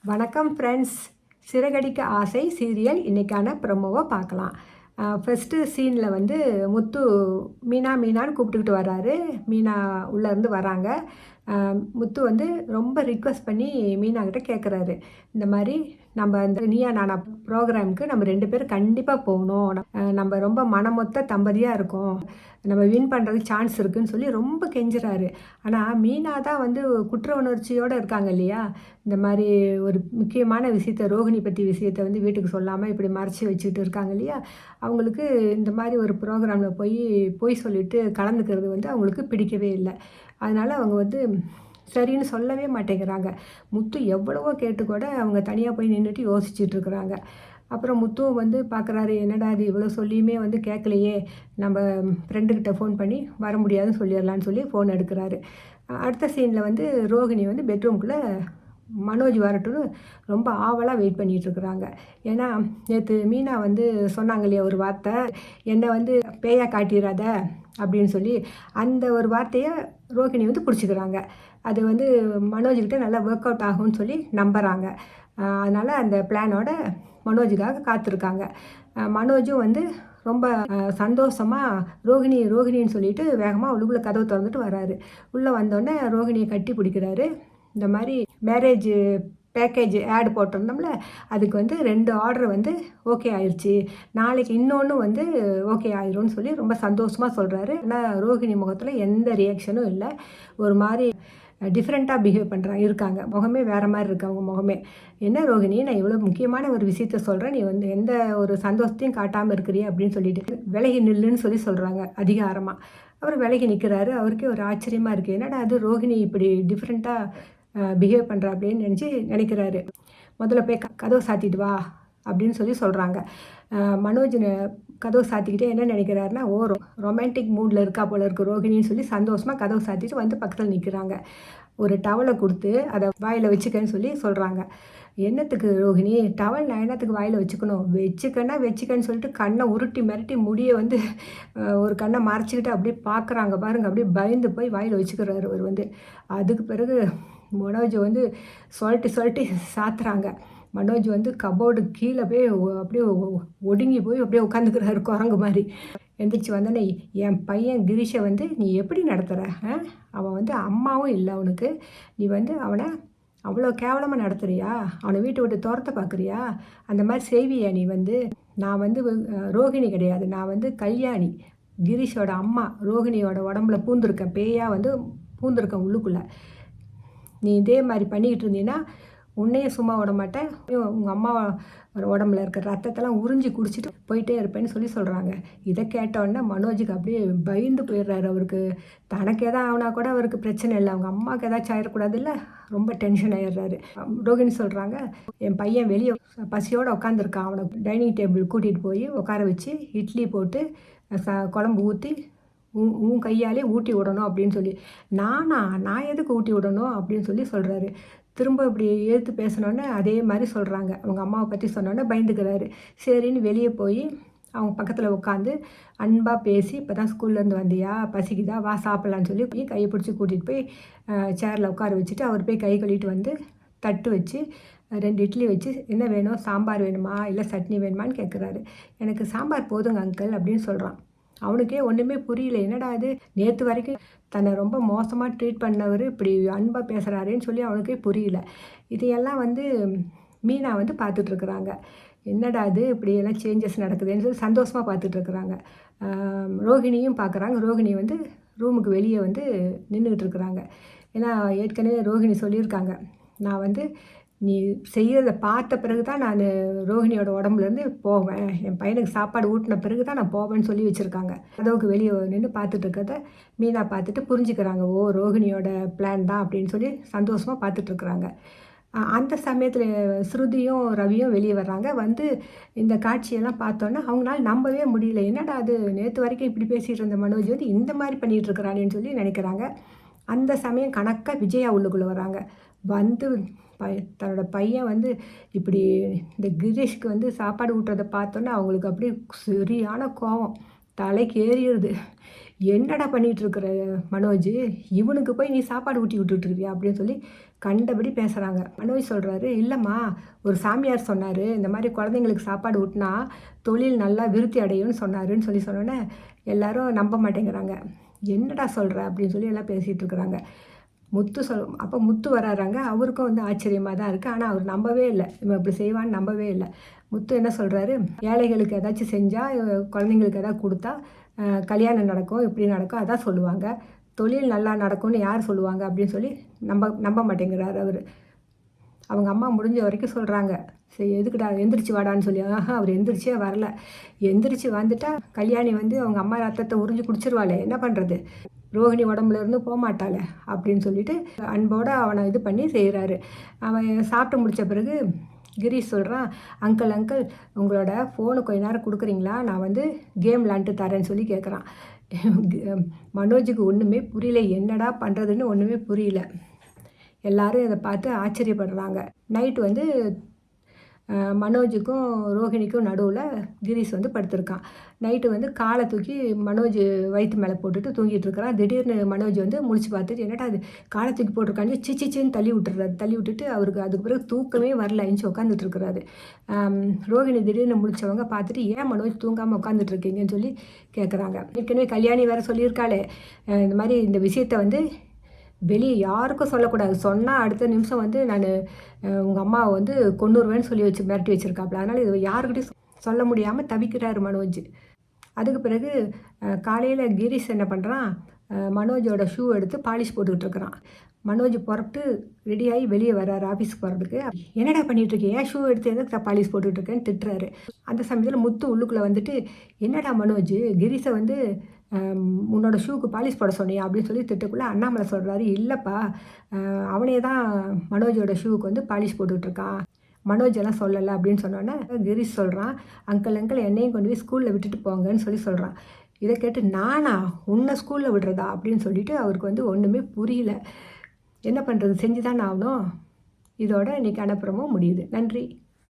வணக்கம் ஃப்ரெண்ட்ஸ். சிறகடிக்க ஆசை சீரியல் இன்றைக்கான ப்ரொமோவை பார்க்கலாம். ஃபஸ்ட்டு சீனில் வந்து முத்து மீனான்னு கூப்பிட்டுக்கிட்டு வராரு. மீனா உள்ளேருந்து வராங்க. முத்து வந்து ரொம்ப ரிக்வெஸ்ட் பண்ணி மீனாக்கிட்ட கேட்குறாரு. இந்த மாதிரி நம்ம அந்த நீயா நானா ப்ரோக்ராமுக்கு நம்ம 2 பேரும் கண்டிப்பாக போகணும். நம்ம ரொம்ப மனமொத்த தம்பதியாக இருக்கோம். நம்ம வின் பண்ணுறதுக்கு சான்ஸ் இருக்குதுன்னு சொல்லி ரொம்ப கெஞ்சுறாரு. ஆனால் மீனா தான் வந்து குற்ற உணர்ச்சியோடு இருக்காங்க இல்லையா? இந்த மாதிரி ஒரு முக்கியமான விஷயத்த ரோஹிணி பற்றி விஷயத்த வந்து வீட்டுக்கு சொல்லாமல் இப்படி மறைச்சி வச்சுக்கிட்டு இருக்காங்க இல்லையா? அவங்களுக்கு இந்த மாதிரி ஒரு ப்ரோக்ராமில் போய் சொல்லிவிட்டு கலந்துக்கிறது வந்து அவங்களுக்கு பிடிக்கவே இல்லை. அதனால் அவங்க வந்து சரின்னு சொல்லவே மாட்டேங்கிறாங்க. முத்து எவ்வளவோ கேட்டு கூட அவங்க தனியாக போய் நின்றுட்டு யோசிச்சுட்ருக்குறாங்க. அப்புறம் முத்துவும் வந்து பார்க்குறாரு, என்னடா இது இவ்வளோ சொல்லியுமே வந்து கேட்கலையே, நம்ம ஃப்ரெண்டுக்கிட்ட ஃபோன் பண்ணி வர முடியாதுன்னு சொல்லிடலான்னு சொல்லி ஃபோன் எடுக்கிறாரு. அடுத்த சீனில் வந்து ரோஹிணி வந்து பெட்ரூம்குள்ளே மனோஜ் வரட்டும்னு ரொம்ப ஆவலாக வெயிட் பண்ணிகிட்ருக்குறாங்க. ஏன்னா நேற்று மீனா வந்து சொன்னாங்க இல்லையா ஒரு வார்த்தை, என்னை வந்து பேயா காட்டிடாத அப்படின்னு சொல்லி, அந்த ஒரு வார்த்தையை ரோஹிணி வந்து பிடிச்சிக்கிறாங்க. அது வந்து மனோஜ்கிட்ட நல்லா ஒர்க் அவுட் ஆகும்னு சொல்லி நம்புகிறாங்க. அதனால் அந்த பிளானோட மனோஜுக்காக காத்திருக்காங்க. மனோஜும் வந்து ரொம்ப சந்தோஷமாக ரோஹிணின்னு சொல்லிட்டு வேகமாக உள்ளுக்குள்ளே கதவை திறந்துட்டு வராரு. உள்ளே வந்தோடனே ரோஹிணியை கட்டி பிடிக்கிறாரு. இந்த மாதிரி மேரேஜ் பேக்கேஜ் ஆட் போட்டிருந்தோம்ல, அதுக்கு வந்து 2 ஆர்டர் வந்து ஓகே ஆயிடுச்சு, நாளைக்கு இன்னொன்று வந்து ஓகே ஆயிரும்னு சொல்லி ரொம்ப சந்தோஷமாக சொல்கிறாரு. ஆனால் ரோஹிணி முகத்தில் எந்த ரியாக்ஷனும் இல்லை. ஒரு மாதிரி டிஃப்ரெண்ட்டாக பிஹேவ் இருக்காங்க. முகமே வேறு மாதிரி இருக்குது அவங்க முகமே. என்ன ரோஹிணி, நான் இவ்வளோ முக்கியமான ஒரு விஷயத்த சொல்கிறேன், நீ வந்து எந்த ஒரு சந்தோஷத்தையும் காட்டாமல் இருக்கிறிய அப்படின்னு சொல்லிட்டு விலகி நில்லுன்னு சொல்கிறாங்க அதிகாரமாக. அவர் விலகி நிற்கிறாரு. அவருக்கே ஒரு ஆச்சரியமாக இருக்குது. என்னடா அது ரோஹிணி இப்படி டிஃப்ரெண்ட்டாக பிஹேவ் பண்ணுறா அப்படின்னு நினைக்கிறாரு. முதல்ல போய் கதவை சாத்திட்டு வா அப்படின்னு சொல்கிறாங்க. மனோஜ் கதவை சாத்திக்கிட்டே என்ன நினைக்கிறாருன்னா, ரொமான்டிக் மூடில் இருக்கா போல இருக்குது ரோஹிணின்னு சொல்லி சந்தோஷமாக கதவை சாத்திட்டு வந்து பக்கத்தில் நிற்கிறாங்க. ஒரு டவலை கொடுத்து அதை வாயில் வச்சுக்கன்னு சொல்கிறாங்க. என்னத்துக்கு ரோஹிணி, டவல் நான் என்னத்துக்கு வாயில் வச்சுக்கணும், வச்சுக்கன்னு சொல்லிட்டு கண்ணை உருட்டி மிரட்டி முடியை வந்து ஒரு கண்ணை மறைச்சிக்கிட்டு அப்படியே பார்க்குறாங்க பாருங்கள். அப்படியே பயந்து போய் வாயில் வச்சுக்கிறாரு அவர் வந்து. அதுக்கு பிறகு மனோஜை வந்து சொல்லிட்டு சாத்துறாங்க. மனோஜ் வந்து கபோர்டு கீழே போய் அப்படியே ஒடுங்கி போய் அப்படியே உட்காந்துக்கிறாரு குரங்கு மாதிரி. எந்திரிச்சு வந்தோடனே, என் பையன் கிரீஷை வந்து நீ எப்படி நடத்துகிற? அவன் வந்து அம்மாவும் இல்லை அவனுக்கு, நீ வந்து அவனை அவ்வளோ கேவலமாக நடத்துகிறியா? அவனை வீட்டை விட்டு துரத்த பார்க்குறியா? அந்த மாதிரி செய்வியா நீ வந்து? நான் வந்து ரோஹிணி கிடையாது, நான் வந்து கல்யாணி, கிரீஷோட அம்மா. ரோஹிணியோட உடம்புல பூந்துருக்கேன், பேயாக வந்து பூந்துருக்கேன் உள்ளுக்குள்ளே. நீ இதே மாதிரி பண்ணிக்கிட்டு இருந்தீன்னா உன்னையும் சும்மா விட மாட்டேன், உங்கள் அம்மா உடம்புல இருக்கிற ரத்தத்தெல்லாம் உறிஞ்சி குடிச்சிட்டு போயிட்டே இருப்பேன்னு சொல்கிறாங்க. இதை கேட்டோடனே மனோஜுக்கு அப்படியே பயந்து போயிடுறாரு. அவருக்கு தனக்கு எதாவது ஆகுனா கூட அவருக்கு பிரச்சனை இல்லை, அவங்க அம்மாவுக்கு ஏதாச்சும் ஆயிடக்கூடாது இல்லை, ரொம்ப டென்ஷன் ஆகிடுறாரு. ரோஹிணி சொல்கிறாங்க, என் பையன் வெளியே பசியோடு உட்காந்துருக்கான், அவனை டைனிங் டேபிள் கூட்டிகிட்டு போய் உட்கார வச்சு இட்லி போட்டு குழம்பு ஊற்றி உன் கையாலே ஊட்டி விடணும் அப்படின்னு சொல்லி. நான் எதுக்கு ஊட்டி விடணும் அப்படின்னு சொல்கிறாரு. திரும்ப இப்படி எடுத்து பேசினோன்னே அதே மாதிரி சொல்கிறாங்க. அவங்க அம்மாவை பற்றி சொன்னோன்னே பயந்துக்கிறாரு. சரின்னு வெளியே போய் அவங்க பக்கத்தில் உட்காந்து அன்பாக பேசி, இப்போ தான் ஸ்கூல்லேருந்து வந்தியா, பசிக்குதா, வா சாப்பிட்லான்னு சொல்லி போய் கையை பிடிச்சி கூட்டிகிட்டு போய் சேரில் உட்கார வச்சுட்டு அவர் போய் கை கழுவிட்டு வந்து தட்டு வச்சு 2 இட்லி வச்சு, என்ன வேணும், சாம்பார் வேணுமா இல்லை சட்னி வேணுமான்னு கேட்குறாரு. எனக்கு சாம்பார் போதுங்க அங்கிள் அப்படின்னு சொல்கிறான். அவனுக்கே ஒன்றுமே புரியல. என்னடா இது, நேற்று வரைக்கும் தன்னை ரொம்ப மோசமாக ட்ரீட் பண்ணவர் இப்படி அன்பாக பேசுகிறாரேன்னு சொல்லி அவனுக்கே புரியல. இதையெல்லாம் வந்து மீனா வந்து பார்த்துட்ருக்குறாங்க. என்னடா இது இப்படியெல்லாம் சேஞ்சஸ் நடக்குதுன்னு சொல்லி சந்தோஷமாக பார்த்துட்ருக்குறாங்க. ரோஹிணியும் பார்க்குறாங்க. ரோஹிணி வந்து ரூமுக்கு வெளியே வந்து நின்றுக்கிட்டு இருக்கிறாங்க. ஏன்னா ஏற்கனவே ரோஹிணி சொல்லியிருக்காங்க, நான் வந்து நீ செய்கிறத பார்த்த பிறகு தான் நான் ரோஹிணியோட உடம்புலேருந்து போவேன், என் பையனுக்கு சாப்பாடு ஊட்டின பிறகு தான் நான் போவேன்னு சொல்லி வச்சுருக்காங்க. கதவுக்கு வெளியே நின்று பார்த்துட்டு இருக்கிறத மீனா பார்த்துட்டு புரிஞ்சுக்கிறாங்க. ரோஹிணியோட பிளான் தான் அப்படின்னு சொல்லி சந்தோஷமாக பார்த்துட்ருக்குறாங்க. அந்த சமயத்தில் ஸ்ருதியும் ரவியும் வெளியே வர்றாங்க. வந்து இந்த காட்சியெல்லாம் பார்த்தோன்னா அவங்களால நம்பவே முடியல. என்னடா அது, நேற்று வரைக்கும் இப்படி பேசிகிட்டு இருந்த மனோஜ் வந்து இந்த மாதிரி பண்ணிகிட்டு இருக்கிறானேன்னு சொல்லி நினைக்கிறாங்க. அந்த சமயம் கணக்காக விஜயா உள்ளுக்குள்ளே வராங்க. வந்து தன்னோட பையன் வந்து இப்படி இந்த கிரீஷ்க்கு வந்து சாப்பாடு ஊட்டுறதை பார்த்தோன்னே அவங்களுக்கு அப்படியே சரியான கோவம். தலைக்கு ஏறிடுது. என்னடா பண்ணிகிட்ருக்குற மனோஜ், இவனுக்கு போய் நீ சாப்பாடு ஊட்டி விட்டுட்ருக்கியா அப்படின்னு சொல்லி கண்டபடி பேசுகிறாங்க. மனோஜ் சொல்கிறாரு, இல்லைம்மா ஒரு சாமியார் சொன்னார், இந்த மாதிரி குழந்தைங்களுக்கு சாப்பாடு ஊட்டினா தொழில் நல்லா விருத்தி அடையும்னு சொன்னாருன்னு சொன்னோன்னே எல்லாரும் நம்ப மாட்டேங்கிறாங்க. என்னடா சொல்கிற அப்படின்னு சொல்லி எல்லாம் பேசிகிட்டு இருக்கிறாங்க. அப்போ முத்து வராறாங்க. அவருக்கும் வந்து ஆச்சரியமாக தான் இருக்குது. ஆனால் அவர் நம்பவே இல்லை, இவன் இப்படி செய்வான்னு நம்பவே இல்லை. முத்து என்ன சொல்கிறாரு, ஏழைகளுக்கு ஏதாச்சும் செஞ்சால், குழந்தைங்களுக்கு எதாவது கொடுத்தா கல்யாணம் நடக்கும், இப்படி நடக்கும், அதான் சொல்லுவாங்க. தொழில் நல்லா நடக்கும்னு யார் சொல்லுவாங்க அப்படின்னு சொல்லி நம்ப மாட்டேங்கிறார் அவர். அவங்க அம்மா முடிஞ்ச வரைக்கும் சொல்கிறாங்க, சரி எதுக்குடா எந்திரிச்சு வாடான்னு சொல்லி. அவர் எந்திரிச்சே வரல. எந்திரிச்சு வந்துட்டா கல்யாணி வந்து அவங்க அம்மா ரத்தத்தை உறிஞ்சி குடிச்சிருவாளே, என்ன பண்ணுறது, ரோஹிணி உடம்புல இருந்து போகமாட்டாளே அப்படின்னு சொல்லிட்டு அன்போடு அவனை இது பண்ணி செய்கிறாரு. அவன் சாப்பிட்டு முடித்த பிறகு கிரீஷ் சொல்கிறான், அங்கிள் உங்களோட ஃபோனு கொஞ்ச நேரம் கொடுக்குறீங்களா, நான் வந்து கேம் விளாண்டுட்டு தரேன்னு சொல்லி கேட்குறான். மனோஜுக்கு ஒன்றுமே புரியல, என்னடா பண்ணுறதுன்னு ஒன்றுமே புரியல. எல்லாரும் இதை பார்த்து ஆச்சரியப்படுறாங்க. நைட்டு வந்து மனோஜுக்கும் ரோஹிணிக்கும் நடுவில் கிரீஷ் வந்து படுத்திருக்கான். நைட்டு வந்து காலை தூக்கி மனோஜ் வயிற்று மேலே போட்டுட்டு தூங்கிட்டு இருக்கிறான். திடீர்னு மனோஜ் வந்து முழிச்சு பார்த்துட்டு, என்னடா அது காலை தூக்கி போட்டிருக்கான்னு சிச்சின்னு தள்ளி விட்டுறாரு. தள்ளி விட்டுட்டு அவருக்கு அதுக்கு பிறகு தூக்கமே வரல, எஞ்சி உட்காந்துட்டு இருக்கிறாரு. ரோஹிணி திடீர்னு முழிச்சவங்க பார்த்துட்டு, ஏன் மனோஜ் தூங்காமல் உட்காந்துட்டு இருக்கீங்கன்னு சொல்லி கேட்குறாங்க. ஏற்கனவே கல்யாணி வேறு சொல்லியிருக்காளே, இந்த மாதிரி இந்த விஷயத்தை வந்து வெளியே யாருக்கும் சொல்லக்கூடாது, சொன்னால் அடுத்த நிமிஷம் வந்து நான் உங்கள் அம்மாவை வந்து கொன்னுருவேன்னு சொல்லி மிரட்டி வச்சுருக்காப்புல. அதனால் இது யாருக்கிட்டையும் சொல்ல முடியாமல் தவிக்கிறாரு மனோஜ். அதுக்கு பிறகு காலையில் கிரீஷ் என்ன பண்ணுறான், மனோஜோட ஷூ எடுத்து பாலிஷ் போட்டுக்கிட்டு இருக்கிறான். மனோஜ் புறப்பட்டு ரெடியாகி வெளியே வர்றாரு ஆஃபீஸ்க்கு போகிறதுக்கு. என்னடா பண்ணிகிட்ருக்கேன், ஏன் ஷூ எடுத்து எதுக்கு பாலிஷ் போட்டுட்ருக்கேன்னு திட்டுறாரு. அந்த சமயத்தில் முத்து உள்ளுக்குள்ளே வந்துட்டு, என்னடா மனோஜ், கிரீஷை வந்து உன்னோட ஷூக்கு பாலிஷ் போட சொன்னியா அப்படின்னு சொல்லி திட்டுக்குள்ளே அண்ணாமலை சொல்கிறாரு, இல்லைப்பா அவனே தான் மனோஜோட ஷூவுக்கு வந்து பாலிஷ் போட்டுட்ருக்கான், மனோஜ் எல்லாம் சொல்லலை அப்படின்னு சொன்னோன்னே கிரீஷ் சொல்கிறான், அங்கிள் என்னையும் கொண்டு போய் ஸ்கூலில் விட்டுட்டு போங்கன்னு சொல்லி சொல்கிறான். இதை கேட்டு, நானா உன்னை ஸ்கூலில் விடுறதா அப்படின்னு சொல்லிட்டு அவருக்கு வந்து ஒன்றுமே புரியல. என்ன பண்ணுறது, செஞ்சு தானே ஆகணும். இதோட இன்றைக்கி அனுப்புகிறமும் முடியுது. நன்றி.